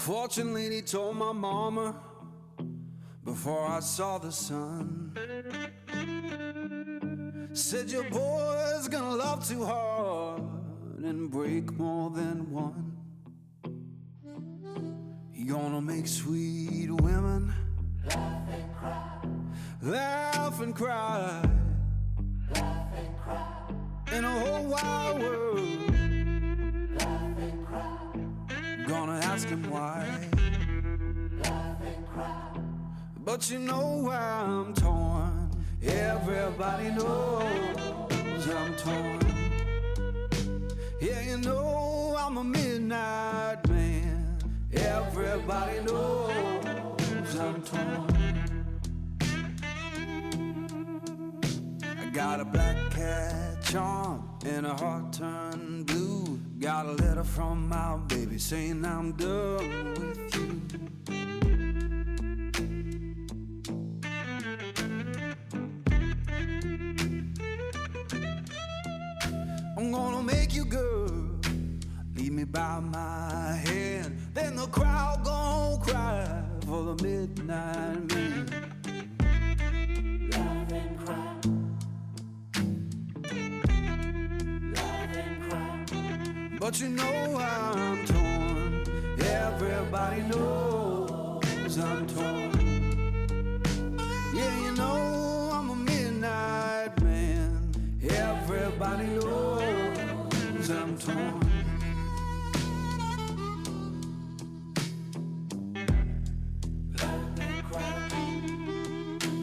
Fortune lady told my mama before I saw the sun, said your boy's gonna love too hard and break more than one. You're gonna make sweet women laugh and cry, laugh and cry, laugh and cry, in a whole wide world. Laugh and cry. Gonna ask him why. Laugh and cry. But you know why I'm torn. Everybody knows I'm torn. Yeah, you know I'm a midnight man. Everybody knows I'm torn. I got a black cat charm and a heart turned blue. Got a letter from my baby saying I'm done with you. I'm gonna make you good, lead me by my hand. Then the crowd gon' cry for the midnight man. Laugh and cry, laugh and cry. But you know I'm torn. Everybody knows I'm torn. Yeah, you know I'm a midnight man. Everybody knows I'm torn.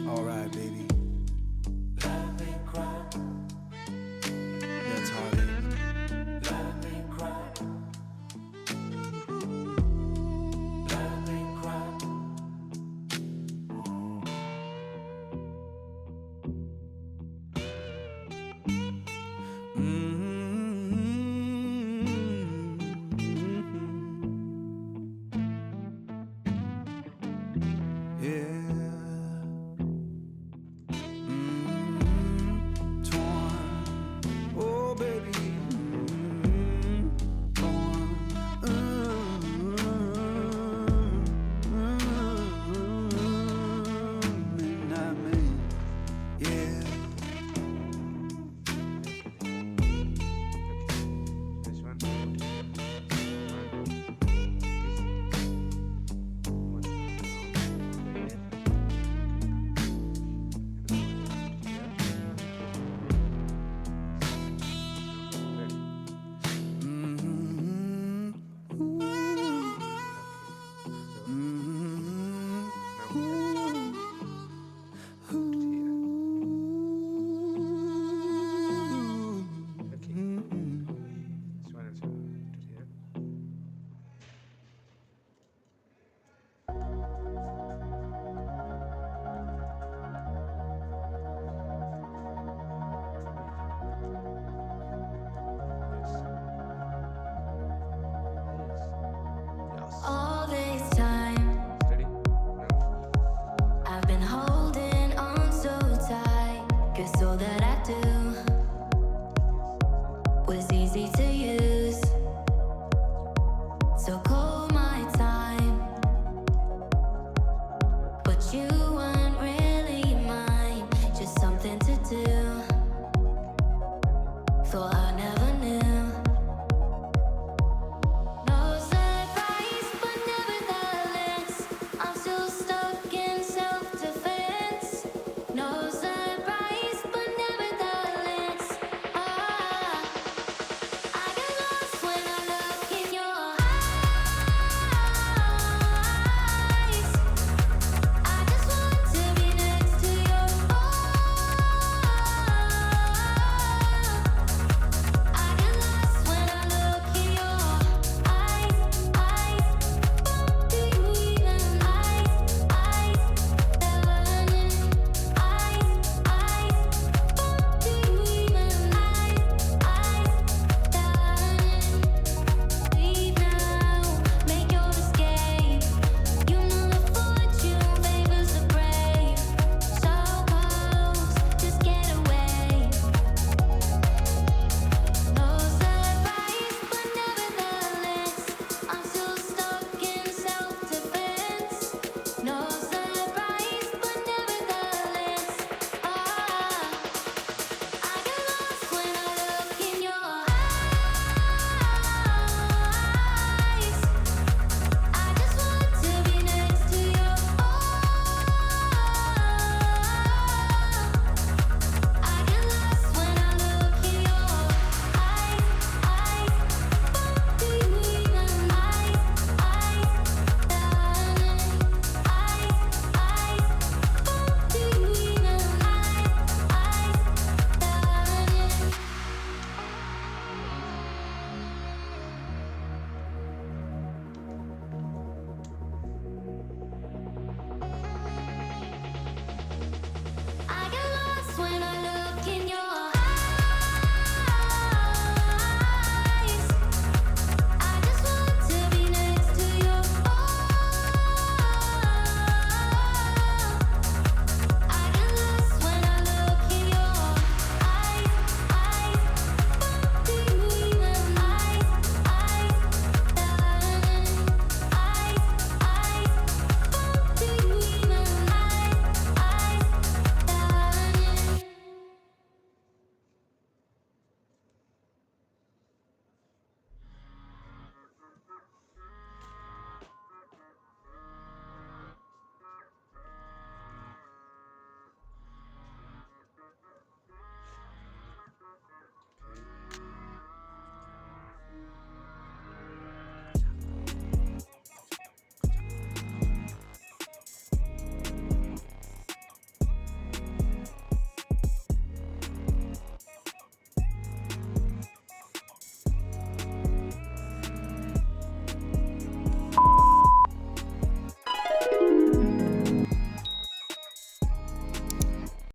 Alright, baby. Laugh and cry. That's how it is. Laugh and cry. Laugh and cry. Yeah. Thought